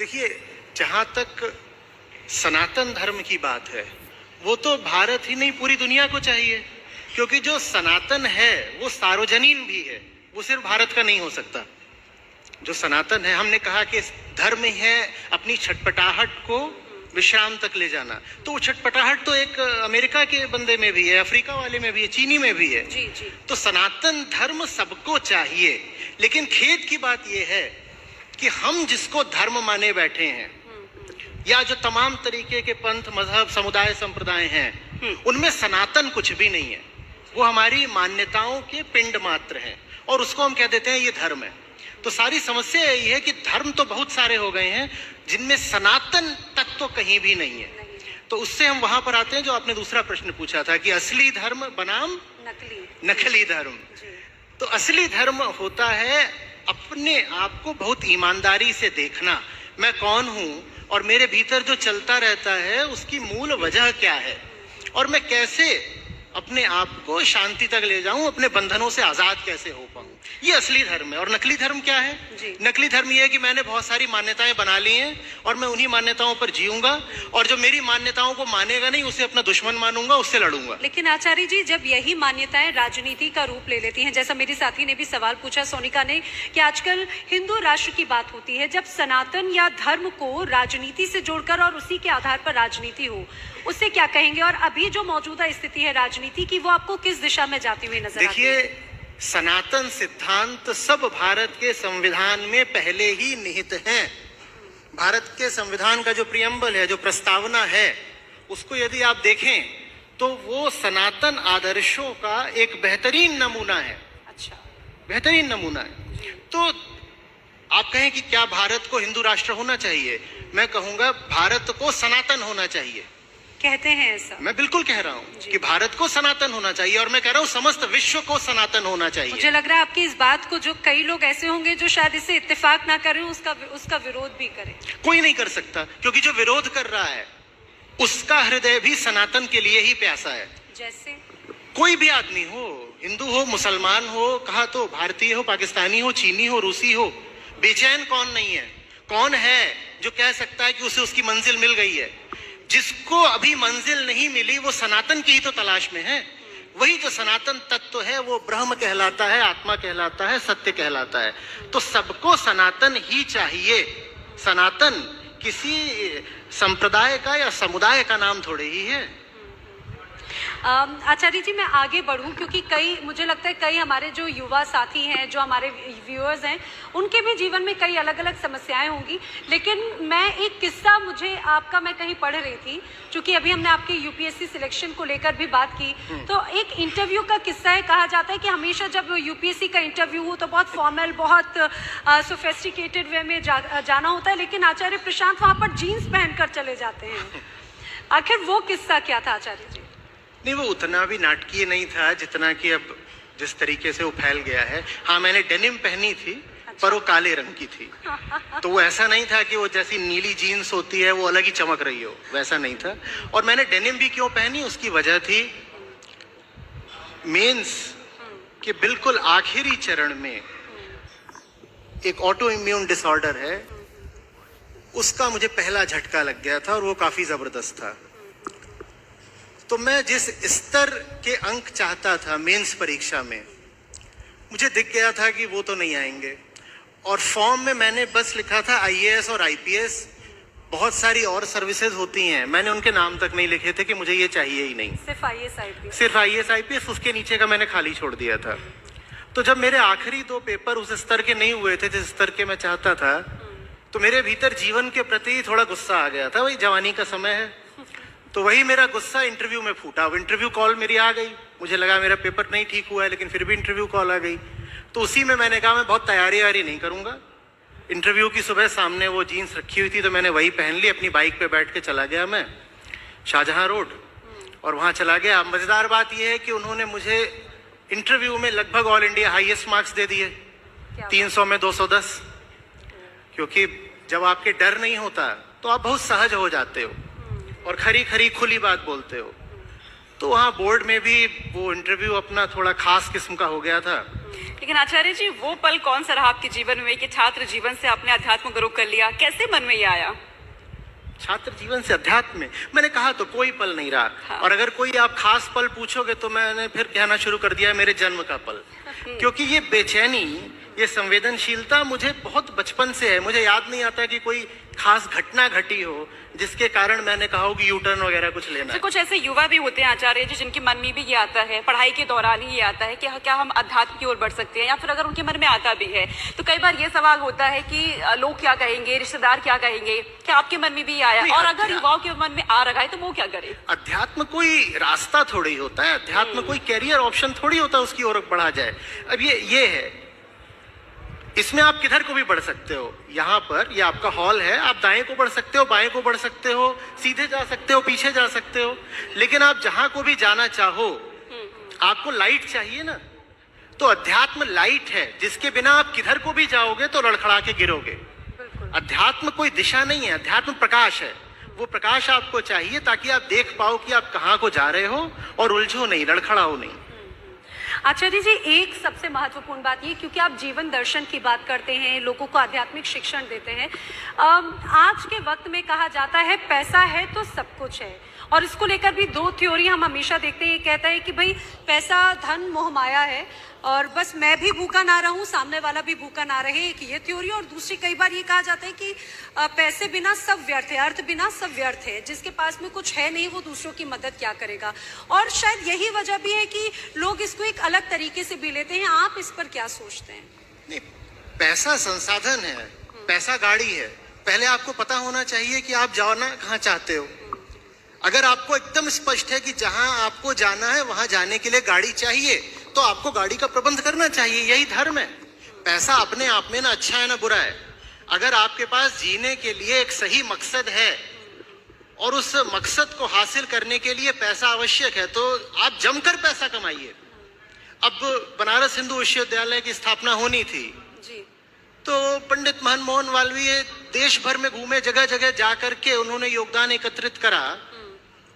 देखिए, जहाँ तक सनातन धर्म की बात है, वो तो भारत ही नहीं पूरी दुनिया को चाहिए, क्योंकि जो सनातन है वो सार्वजनीन भी है, वो सिर्फ भारत का नहीं हो सकता। जो सनातन है, हमने कहा कि धर्म है अपनी छटपटाहट को विश्राम तक ले जाना, तो वो छटपटाहट तो एक अमेरिका के बंदे में भी है, अफ्रीका वाले में भी है, चीनी में भी है। जी जी। तो सनातन धर्म सबको चाहिए, लेकिन खेद की बात यह है कि हम जिसको धर्म माने बैठे हैं, या जो तमाम तरीके के पंथ, मजहब, समुदाय, संप्रदाय हैं, उनमें सनातन कुछ भी नहीं है। वो हमारी मान्यताओं के पिंड मात्र हैं, और उसको हम कह देते हैं ये धर्म है। तो सारी समस्या यही है कि धर्म तो बहुत सारे हो गए हैं, जिनमें सनातन तत्व तो कहीं भी नहीं है। तो उससे हम वहां पर आते हैं जो आपने दूसरा प्रश्न पूछा था कि असली धर्म बनाम नकली धर्म। तो असली धर्म होता है अपने आप को बहुत ईमानदारी से देखना, मैं कौन हूं और मेरे भीतर जो चलता रहता है उसकी मूल वजह क्या है, और मैं कैसे अपने आप को शांति तक ले जाऊं, अपने बंधनों से आजाद कैसे हो पाऊं। ये असली धर्म है। और नकली धर्म क्या है? नकली धर्म ये है कि मैंने बहुत सारी मान्यताएं बना ली हैं और मैं उन्हीं मान्यताओं पर जीऊंगा, और जो मेरी मान्यताओं को मानेगा नहीं उसे अपना दुश्मन मानूंगा, उससे लड़ूंगा। लेकिन आचार्य जी, जब यही मान्यताएं राजनीति का रूप ले लेती हैं, जैसा मेरी साथी ने भी सवाल पूछा सोनिका ने, कि आजकल हिंदू राष्ट्र की बात होती है, जब सनातन या धर्म को राजनीति से जोड़कर और उसी के आधार पर राजनीति हो, उससे क्या कहेंगे? और अभी जो मौजूदा स्थिति है राजनीति की, वो आपको किस दिशा में जाती हुई नजर आती है? देखिए, सनातन सिद्धांत सब भारत के संविधान में पहले ही निहित हैं। भारत के संविधान का जो प्रियम्बल है, जो प्रस्तावना है, उसको यदि आप देखें तो वो सनातन आदर्शों का एक बेहतरीन नमूना है। अच्छा, बेहतरीन नमूना है। तो आप कहें कि क्या भारत को हिंदू राष्ट्र होना चाहिए? मैं कहूंगा भारत को सनातन होना चाहिए। कहते हैं ऐसा? मैं बिल्कुल कह रहा हूँ कि भारत को सनातन होना चाहिए, और मैं कह रहा हूँ समस्त विश्व को सनातन होना चाहिए। मुझे लग रहा है आपकी इस बात को जो कई लोग ऐसे होंगे जो शायद इससे इत्तेफाक ना करें, उसका विरोध भी करें। कोई नहीं कर सकता, क्योंकि जो विरोध कर रहा है उसका हृदय भी सनातन के लिए ही प्यासा है। जैसे कोई भी आदमी हो, हिंदू हो, मुसलमान हो, कहा तो भारतीय हो, पाकिस्तानी हो, चीनी हो, रूसी हो, बेचैन कौन नहीं है? कौन है जो कह सकता है कि उसे उसकी मंजिल मिल गई है? जिसको अभी मंजिल नहीं मिली वो सनातन की ही तो तलाश में है। वही जो सनातन तत्व है वो ब्रह्म कहलाता है, आत्मा कहलाता है, सत्य कहलाता है। तो सबको सनातन ही चाहिए। सनातन किसी संप्रदाय का या समुदाय का नाम थोड़े ही है। आचार्य जी, मैं आगे बढ़ूं, क्योंकि मुझे लगता है कई हमारे जो युवा साथी हैं, जो हमारे व्यूअर्स हैं, उनके भी जीवन में कई अलग अलग समस्याएं होंगी। लेकिन मैं एक किस्सा मैं कहीं पढ़ रही थी, क्योंकि अभी हमने आपके यूपीएससी सिलेक्शन को लेकर भी बात की, तो एक इंटरव्यू का किस्सा है। कहा जाता है कि हमेशा जब यूपीएससी का इंटरव्यू हो तो बहुत फॉर्मल, बहुत सोफिस्टिकेटेड वे में जाना होता है, लेकिन आचार्य प्रशांत वहाँ पर जीन्स पहनकर चले जाते हैं। आखिर वो किस्सा क्या था आचार्य जी? नहीं, वो उतना भी नाटकीय नहीं था जितना कि अब जिस तरीके से वो फैल गया है। हाँ, मैंने डेनिम पहनी थी, पर वो काले रंग की थी। तो वो ऐसा नहीं था कि वो जैसी नीली जीन्स होती है वो अलग ही चमक रही हो, वैसा नहीं था। और मैंने डेनिम भी क्यों पहनी, उसकी वजह थी मेंस के बिल्कुल आखिरी चरण में एक ऑटो इम्यून डिसऑर्डर है, उसका मुझे पहला झटका लग गया था, और वो काफी जबरदस्त था। तो मैं जिस स्तर के अंक चाहता था मेंस परीक्षा में, मुझे दिख गया था कि वो तो नहीं आएंगे। और फॉर्म में मैंने बस लिखा था आईएएस और आईपीएस। बहुत सारी और सर्विसेज होती हैं, मैंने उनके नाम तक नहीं लिखे थे कि मुझे ये चाहिए ही नहीं। सिर्फ आईएएस आईपीएस? सिर्फ आईएएस आईपीएस, उसके नीचे का मैंने खाली छोड़ दिया था। तो जब मेरे आखिरी 2 पेपर उस स्तर के नहीं हुए थे जिस स्तर के मैं चाहता था, तो मेरे भीतर जीवन के प्रति थोड़ा गुस्सा आ गया था। वही जवानी का समय है, तो वही मेरा गुस्सा इंटरव्यू में फूटा। इंटरव्यू कॉल मेरी आ गई, मुझे लगा मेरा पेपर नहीं ठीक हुआ है, लेकिन फिर भी इंटरव्यू कॉल आ गई। तो उसी में मैंने कहा मैं बहुत तैयारी नहीं करूंगा। इंटरव्यू की सुबह सामने वो जीन्स रखी हुई थी, तो मैंने वही पहन ली। अपनी बाइक पे बैठ के चला गया मैं शाहजहां रोड, और वहां चला गया। मजेदार बात यह है कि उन्होंने मुझे इंटरव्यू में लगभग ऑल इंडिया हाईएस्ट मार्क्स दे दिए, 300 में 210। क्योंकि जब आपके डर नहीं होता तो आप बहुत सहज हो जाते हो और खरी खरी खुली बात बोलते हो। तो वहाँ बोर्ड में भी वो इंटरव्यू अपना थोड़ा खास किस्म का हो गया था। लेकिन आचार्य जी, वो पल कौन सा रहा आपके जीवन में कि छात्र जीवन से आपने अध्यात्म गुरु कर लिया? कैसे मन में ये आया? छात्र जीवन से अध्यात्म में मैंने कहा तो कोई पल नहीं रहा। हाँ। और अगर कोई आप खास पल पूछोगे तो मैंने फिर कहना शुरू कर दिया मेरे जन्म का पल। क्योंकि ये बेचैनी, ये संवेदनशीलता मुझे बहुत बचपन से है। मुझे याद नहीं आता कि कोई खास घटना घटी हो जिसके कारण मैंने कहा हो कि यू टर्न वगैरह कुछ लेना तो है। कुछ ऐसे युवा भी होते हैं आचार्य जी जिनके मन में भी ये आता है, पढ़ाई के दौरान ही ये आता है कि क्या हम अध्यात्म की ओर बढ़ सकते हैं, या फिर अगर उनके मन में आता भी है तो कई बार ये सवाल होता है कि लोग क्या कहेंगे, रिश्तेदार क्या कहेंगे। क्या आपके मन में भी ये आया? नहीं, और अगर युवाओं के मन में आ रहा है तो वो क्या करे? अध्यात्म कोई रास्ता थोड़ी होता है, अध्यात्म कोई कैरियर ऑप्शन थोड़ी होता है उसकी ओर बढ़ा जाए। अब ये है, इसमें आप किधर को भी बढ़ सकते हो। यहाँ पर ये आपका हॉल है, आप दाएं को बढ़ सकते हो, बाएं को बढ़ सकते हो, सीधे जा सकते हो, पीछे जा सकते हो। लेकिन आप जहां को भी जाना चाहो, आपको लाइट चाहिए ना। तो अध्यात्म लाइट है जिसके बिना आप किधर को भी जाओगे तो लड़खड़ा के गिरोगे। अध्यात्म कोई दिशा नहीं है, अध्यात्म प्रकाश है। वो प्रकाश आपको चाहिए ताकि आप देख पाओ कि आप कहाँ को जा रहे हो और उलझो नहीं, लड़खड़ाओ नहीं। आचार्य जी, एक सबसे महत्वपूर्ण बात ये, क्योंकि आप जीवन दर्शन की बात करते हैं, लोगों को आध्यात्मिक शिक्षण देते हैं। आज के वक्त में कहा जाता है पैसा है तो सब कुछ है, और इसको लेकर भी दो थ्योरी हम हमेशा देखते हैं। ये कहता है कि भाई पैसा, धन, मोह माया है, और बस मैं भी भूखा ना रहूं, सामने वाला भी भूखा ना रहे, एक ये थ्योरी। और दूसरी, कई बार ये कहा जाता है कि पैसे बिना सब व्यर्थ है, अर्थ बिना सब व्यर्थ है, जिसके पास में कुछ है नहीं वो दूसरों की मदद क्या करेगा। और शायद यही वजह भी है कि लोग इसको एक अलग तरीके से भी लेते हैं। आप इस पर क्या सोचते हैं? नहीं, पैसा संसाधन है, पैसा गाड़ी है। पहले आपको पता होना चाहिए कि आप जाना कहाँ चाहते हो। अगर आपको एकदम स्पष्ट है कि जहां आपको जाना है वहां जाने के लिए गाड़ी चाहिए, तो आपको गाड़ी का प्रबंध करना चाहिए। यही धर्म है। पैसा अपने आप में ना अच्छा है ना बुरा है। अगर आपके पास जीने के लिए एक सही मकसद है और उस मकसद को हासिल करने के लिए पैसा आवश्यक है, तो आप जमकर पैसा कमाइए। अब बनारस हिंदू विश्वविद्यालय की स्थापना होनी थी जी। तो पंडित मनमोहन मालवीय देश भर में घूमे, जगह जगह जा करके उन्होंने योगदान एकत्रित करा,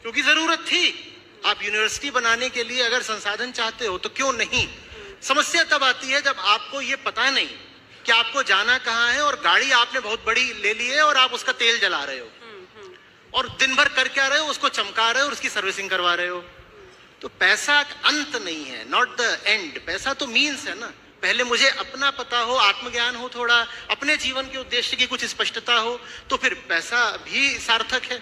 क्योंकि जरूरत थी। आप यूनिवर्सिटी बनाने के लिए अगर संसाधन चाहते हो तो क्यों नहीं। समस्या तब आती है जब आपको ये पता नहीं कि आपको जाना कहाँ है, और गाड़ी आपने बहुत बड़ी ले ली है और आप उसका तेल जला रहे हो और दिन भर कर क्या रहे हो, उसको चमका रहे हो और उसकी सर्विसिंग करवा रहे हो। तो पैसा अंत नहीं है, नॉट द एंड। पैसा तो मीन्स है ना। पहले मुझे अपना पता हो, आत्मज्ञान हो, थोड़ा अपने जीवन के उद्देश्य की कुछ स्पष्टता हो, तो फिर पैसा भी सार्थक है।